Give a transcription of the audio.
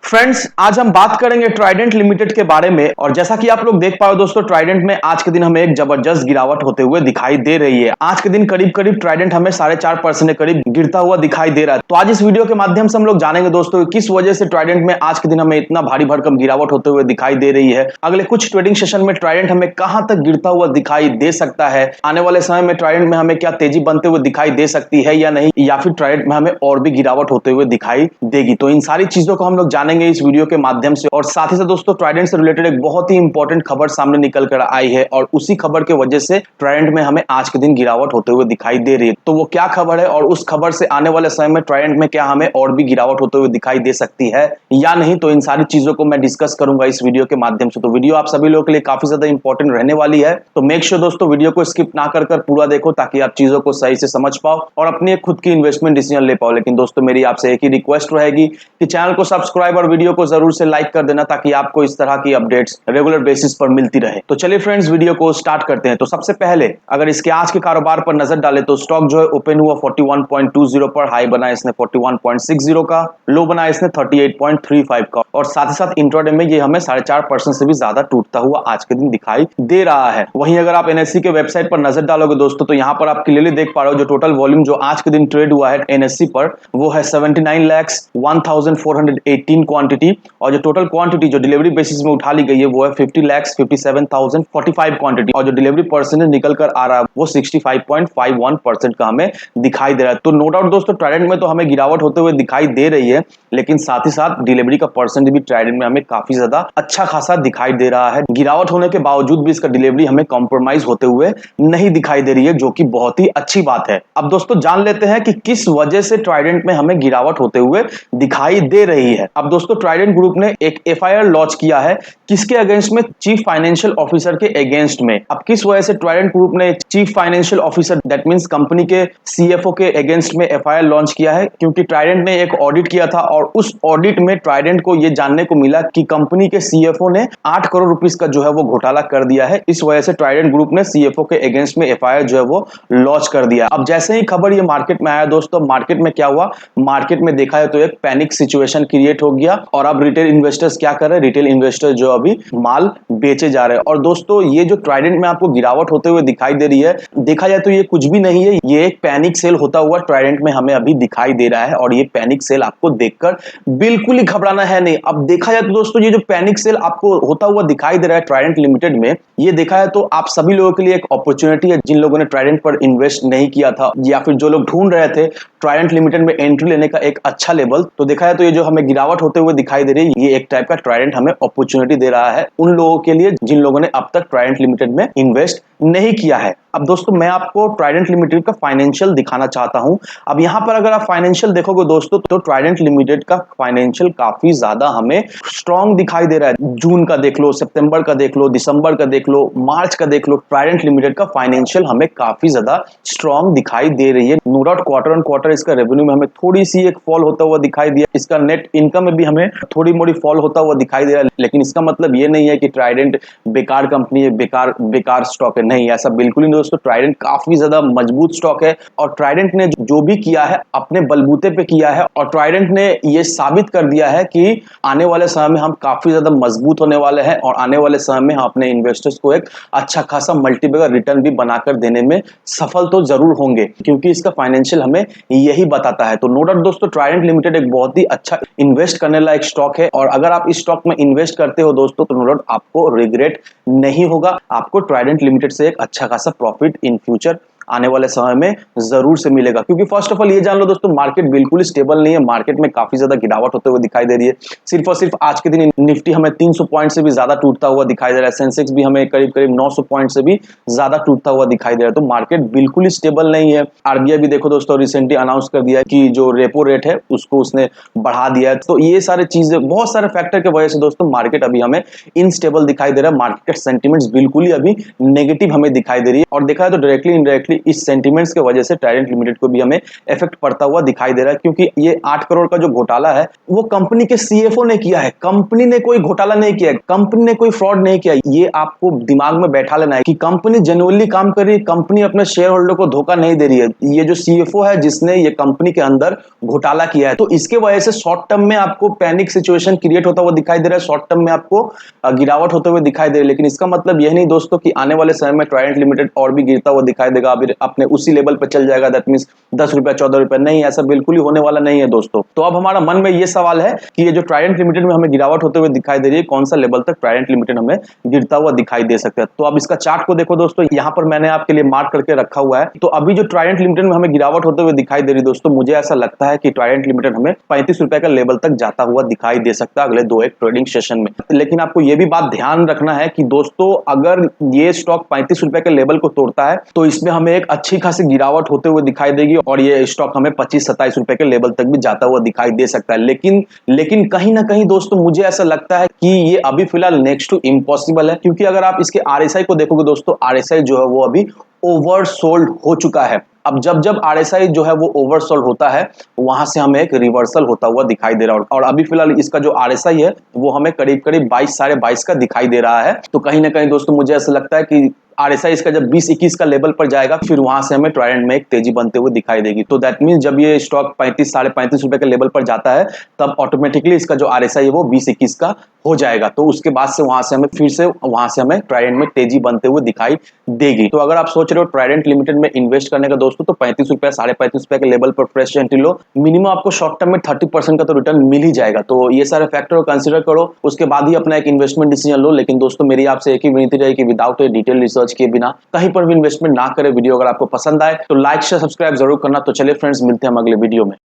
Friends, आज हम बात करेंगे ट्राइडेंट लिमिटेड के बारे में। और जैसा कि आप लोग देख पाओ दोस्तों, ट्राइडेंट में आज के दिन हमें एक जबरदस्त गिरावट होते हुए दिखाई दे रही है। आज के दिन करीब करीब ट्राइडेंट हमें 4.5% के करीब गिरता हुआ दिखाई दे रहा है। तो आज इस वीडियो के माध्यम से हम लोग जानेंगे दोस्तों किस वजह से ट्राइडेंट में आज के दिन हमें इतना भारी भरकम गिरावट होते हुए दिखाई दे रही है। अगले कुछ ट्रेडिंग सेशन में ट्राइडेंट हमें कहां तक गिरता हुआ दिखाई दे सकता है, आने वाले समय में ट्राइडेंट में हमें क्या तेजी बनते हुए दिखाई दे सकती है या नहीं, या फिर ट्राइडेंट में हमें और भी गिरावट होते हुए दिखाई देगी। तो इन सारी चीजों को हम लोग जानेंगे इस वीडियो के माध्यम से। और साथ ही साथ दोस्तों, ट्राइडेंट से रिलेटेड एक बहुत ही इंपॉर्टेंट खबर सामने निकल कर आई है और उसी खबर के वजह से ट्राइडेंट में हमें आज के दिन गिरावट होते हुए दिखाई दे रही है। तो वो क्या खबर है और उस खबर से आने वाले समय में ट्राइडेंट में क्या हमें और भी गिरावट होते हुए दिखाई दे सकती है या नहीं, तो इन सारी चीजों को मैं डिस्कस करूंगा इस वीडियो के माध्यम से। तो वीडियो आप सभी लोगों के लिए काफी ज्यादा इंपॉर्टेंट रहने वाली है, तो मेक श्योर दोस्तों वीडियो को स्किप ना कर पूरा देखो ताकि आप चीजों को सही से समझ पाओ और अपनी खुद की इन्वेस्टमेंट डिसीजन ले पाओ। लेकिन दोस्तों, मेरी आपसे एक ही रिक्वेस्ट रहेगी कि चैनल को सब्सक्राइब और वीडियो को जरूर से लाइक कर देना ताकि आपको इस तरह की अपडेट्स रेगुलर बेसिस पर मिलती रहे। तो चलिए फ्रेंड्स, वीडियो को स्टार्ट करते हैं। तो सबसे पहले अगर इसके आज के कारोबार पर नजर डालें तो स्टॉक जो है ओपन हुआ 41.20 पर, हाई बना इसने 41.60 का, लो बना इसने 38.35 का और साथ ही साथ इंट्राडे में ये हमें 4.5% से भी ज्यादा टूटता हुआ आज के दिन दिखाई दे रहा है। वहीं अगर आप एनएससी के वेबसाइट पर नजर डालोगे दोस्तों, तो यहां पर आप क्लियरली देख पा रहे हो जो टोटल वॉल्यूम जो आज के दिन ट्रेड हुआ है एनएससी पर वो है 79,01,418 क्वांटिटी, और जो टोटल क्वांटिटी जो डिलीवरी बेसिस में उठा ली गई है वो है 50,57,045 क्वांटिटी, और जो डिलीवरी परसेंटेज निकल कर आ रहा है वो 65.51% का हमें दिखाई दे रहा है। तो नो डाउट दोस्तों, ट्राइडेंट में तो हमें गिरावट होते हुए दिखाई दे रही है, लेकिन साथ ही साथ डिलीवरी का परसेंटेज भी ट्राइडेंट में हमें काफी ज्यादा अच्छा खासा दिखाई दे रहा है। गिरावट होने के बावजूद भी इसका डिलीवरी हमें कॉम्प्रोमाइज होते हुए नहीं दिखाई दे रही है, जो कि बहुत ही अच्छी बात है। अब दोस्तों जान लेते हैं कि किस वजह से ट्राइडेंट में हमें गिरावट होते हुए दिखाई दे रही है। अब दोस्तों, ट्राइडेंट ग्रुप ने एक एफआईआर लॉन्च किया है, किसके अगेंस्ट में? चीफ फाइनेंशियल ऑफिसर के अगेंस्ट में। अब किस वजह से ट्राइडेंट ग्रुप ने chief financial officer that means company के सीएफओ के अगेंस्ट में एफआईआर लॉन्च किया है? क्योंकि ट्राइडेंट ने एक ऑडिट किया था और उस ऑडिट में ट्राइडेंट को यह जानने को मिला कि कंपनी के सीएफओ ने 8 करोड़ रुपीस का जो है वो घोटाला कर दिया है। इस वजह से ट्राइडेंट ग्रुप ने सीएफओ के अगेंस्ट में एफआईआर जो है वो लॉन्च कर दिया। अब जैसे ही खबर ये मार्केट में आया दोस्तों, मार्केट में क्या हुआ? मार्केट में देखा है तो एक पैनिक सिचुएशन क्रिएट हो गया और अब रिटेल इन्वेस्टर्स क्या कर रहे हैं? रिटेल इन्वेस्टर्स जो अभी माल बेचे जा रहे हैं। और दोस्तों, ये जो ट्राइडेंट में आपको गिरावट होते हुए दिखाई दे रही है, देखा जाए तो ये कुछ भी नहीं है, ये एक पैनिक सेल होता हुआ ट्राइडेंट में हमें अभी दिखाई दे रहा है। और ये पैनिक सेल आपको देखकर बिल्कुल ही घबराना है नहीं। अब देखा जाए तो दोस्तों, ये जो पैनिक सेल आपको होता हुआ दिखाई दे रहा है ट्राइडेंट लिमिटेड में, ये देखा जाए तो आप सभी लोगों के लिए एक अपॉर्चुनिटी है जिन लोगों ने ट्राइडेंट पर इन्वेस्ट नहीं किया था या फिर जो लोग ढूंढ रहे थे ट्राइडेंट लिमिटेड में एंट्री लेने का एक अच्छा लेवल। तो देखा जाए तो ये जो हमें गिरावट होते हुए दिखाई दे रही है, ये एक टाइप का ट्राइडेंट हमें अपॉर्चुनिटी दे रहा है उन लोगों के लिए जिन लोगों ने अब तक ट्राइडेंट लिमिटेड में इन्वेस्ट नहीं किया है। अब दोस्तों, मैं आपको ट्राइडेंट लिमिटेड का फाइनेंशियल दिखाना चाहता हूं। अब यहां पर अगर आप फाइनेंशियल देखोगे दोस्तों, तो ट्राइडेंट लिमिटेड का फाइनेंशियल काफी ज्यादा हमें स्ट्रॉन्ग दिखाई दे रहा है। जून का देख लो, सितंबर का देख लो, दिसंबर का देख लो, मार्च का देख लो, ट्राइडेंट लिमिटेड का फाइनेंशियल हमें काफी ज्यादा स्ट्रॉन्ग दिखाई दे रही है। No doubt quarter on quarter इसका रेवेन्यू में हमें थोड़ी सी एक फॉल होता हुआ दिखाई दिया, इसका नेट इनकम में भी हमें थोड़ी मोड़ी फॉल होता हुआ दिखाई दे रहा है। लेकिन इसका मतलब ये नहीं है कि ट्राइडेंट बेकार कंपनी है, बेकार स्टॉक है, नहीं, ऐसा बिल्कुल नहीं दोस्तों। ट्राइडेंट काफी ज्यादा मजबूत स्टॉक है और ट्राइडेंट ने जो भी किया है अपने बलबूते पे किया है, और ट्राइडेंट ने ये साबित कर दिया है कि आने वाले समय में हम काफी ज्यादा मजबूत होने वाले हैं और आने वाले समय में हम अपने इन्वेस्टर्स को एक अच्छा खासा मल्टीबैगर रिटर्न भी बनाकर देने में सफल तो जरूर होंगे, क्योंकि इसका फाइनेंशियल हमें यही बताता है। तो नो डाउट दोस्तों, ट्राइडेंट लिमिटेड एक बहुत ही अच्छा इन्वेस्ट करने लायक स्टॉक है, और अगर आप इस स्टॉक में इन्वेस्ट करते हो दोस्तों, तो नो डाउट आपको रिग्रेट नहीं होगा। आपको ट्राइडेंट लिमिटेड से एक अच्छा खासा प्रॉफिट इन फ्यूचर आने वाले समय में जरूर से मिलेगा। क्योंकि फर्स्ट ऑफ ऑल ये जान लो दोस्तों, मार्केट बिल्कुल स्टेबल नहीं है, मार्केट में काफी ज्यादा गिरावट होते हुए दिखाई दे रही है। सिर्फ और सिर्फ आज के दिन निफ्टी हमें 300 पॉइंट से भी ज्यादा टूटता हुआ दिखाई दे रहा है, सेंसेक्स भी हमें करीब करीब 900 पॉइंट से भी ज्यादा टूटता हुआ दिखाई दे रहा है। तो मार्केट बिल्कुल स्टेबल नहीं है। आरबीआई भी देखो दोस्तों, रिसेंटली अनाउंस कर दिया है कि जो रेपो रेट है उसको उसने बढ़ा दिया है। तो ये सारे चीजें, बहुत सारे फैक्टर की वजह से दोस्तों मार्केट अभी हमें इनस्टेबल दिखाई दे रहा है। मार्केट सेंटिमेंट्स बिल्कुल ही अभी नेगेटिव हमें दिखाई दे रही है, और देखा है तो डायरेक्टली इनडायरेक्टली इस सेंटिमेंट्स की वजह से ट्राइडेंट लिमिटेड को भी हमें इफेक्ट पड़ता हुआ दिखाई दे रहा है, क्योंकि ये 8 करोड़ का जो घोटाला है वो कंपनी के सीएफओ ने किया है। कंपनी ने कोई घोटाला नहीं किया है, कंपनी ने कोई फ्रॉड नहीं किया है। ये आपको दिमाग में बैठा लेना है कि कंपनी जेन्युइनली काम कर रही है, कंपनी अपने शेयर होल्डर को धोखा नहीं दे रही है। ये जो सीएफओ है जिसने ये कंपनी के अंदर घोटाला किया है, तो इसके वजह से शॉर्ट टर्म में आपको पैनिक सिचुएशन क्रिएट होता हुआ दिखाई दे रहा है, शॉर्ट टर्म में आपको गिरावट होते हुए दिखाई दे रही है। लेकिन इसका मतलब यह नहीं दोस्तों कि आने वाले समय में ट्राइडेंट लिमिटेड और भी गिरता हुआ दिखाई देगा, अभी अपने उसी लेवल पर चल जाएगा, दैट मींस 10 रुपया 14 रुपया, नहीं, ऐसा बिल्कुल ही होने वाला नहीं है दोस्तों। तो अब हमारा मन में ये सवाल है कि ये जो ट्राइडेंट लिमिटेड में हमें गिरावट होते हुए दिखाई दे रही है, कौन सा लेवल तक ट्राइडेंट लिमिटेड हमें गिरता हुआ दिखाई दे सकता है। तो अब इसका चार्ट को देखो दोस्तों, यहाँ पर मैंने आपके लिए मार्क करके रखा हुआ है। तो अभी जो ट्राइडेंट लिमिटेड में हमें गिरावट होते हुए दिखाई दे रही है दोस्तों, मुझे ऐसा लगता है कि ट्राइडेंट लिमिटेड हमें 35 रुपए का लेवल तक जाता हुआ दिखाई दे सकता है अगले 2-1 ट्रेडिंग सेशन में। लेकिन आपको यह भी बात ध्यान रखना है कि दोस्तों अगर ये स्टॉक 35 रुपए के लेवल को तोड़ता है तो इसमें हमें एक अच्छी खासी गिरावट होते हुए दिखाई देगी और ये स्टॉक हमें 25-27 रुपए के लेवल तक भी जाता हुआ दिखाई दे सकता है। लेकिन कहीं ना कहीं दोस्तों मुझे ऐसा लगता है कि ये अभी फिलहाल नेक्स्ट टू इम्पॉसिबल है, क्योंकि अगर आप इसके आरएसआई को देखोगे दोस्तों, आरएसआई जो है वो अभी ओवरसोल्ड हो चुका है। अब जब आरएसआई जो है वो ओवरसोल्ड होता है, वहां से हमें एक रिवर्सल होता हुआ दिखाई दे रहा है और अभी फिलहाल इसका जो आरएसआई है वो हमें करीब 22 साढ़े 22 का दिखाई दे रहा है। तो कहीं ना कहीं दोस्तों मुझे ऐसा लगता है कि आरएसआई इसका जब 20-21 का लेवल पर जाएगा, फिर वहां से हमें ट्राइडेंट में एक तेजी बनते हुए दिखाई देगी। तो दैट मींस जब ये स्टॉक 35 साढ़े 35 रुपए के लेवल पर जाता है, तब ऑटोमेटिकली इसका जो आरएसआई है वो 20-21 का हो जाएगा। तो उसके बाद से वहां से हमें फिर से वहां से हमें ट्राइडेंट में तेजी बनते हुए दिखाई देगी। तो अगर आप सोच रहे हो ट्राइडेंट लिमिटेड में इन्वेस्ट करने का दोस्तों, तो 35 रुपए साढ़े 35 रुपए के लेवल पर फ्रेश एंट्री लो, मिनिमम आपको शॉर्ट टर्म में 30% का तो रिटर्न मिल ही जाएगा। तो ये सारे फैक्टर को कंसिडर करो, उसके बाद ही अपना एक इन्वेस्टमेंट डिसीजन लो। लेकिन दोस्तों मेरी आपसे एक ही विनती रही कि विदाउट ए डिटेल रिसर्च किए बिना कहीं पर भी इन्वेस्टमेंट ना करें। वीडियो अगर आपको पसंद आए तो लाइक शेयर सब्सक्राइब जरूर करना। तो चलिए फ्रेंड्स, मिलते हैं हम अगले वीडियो में।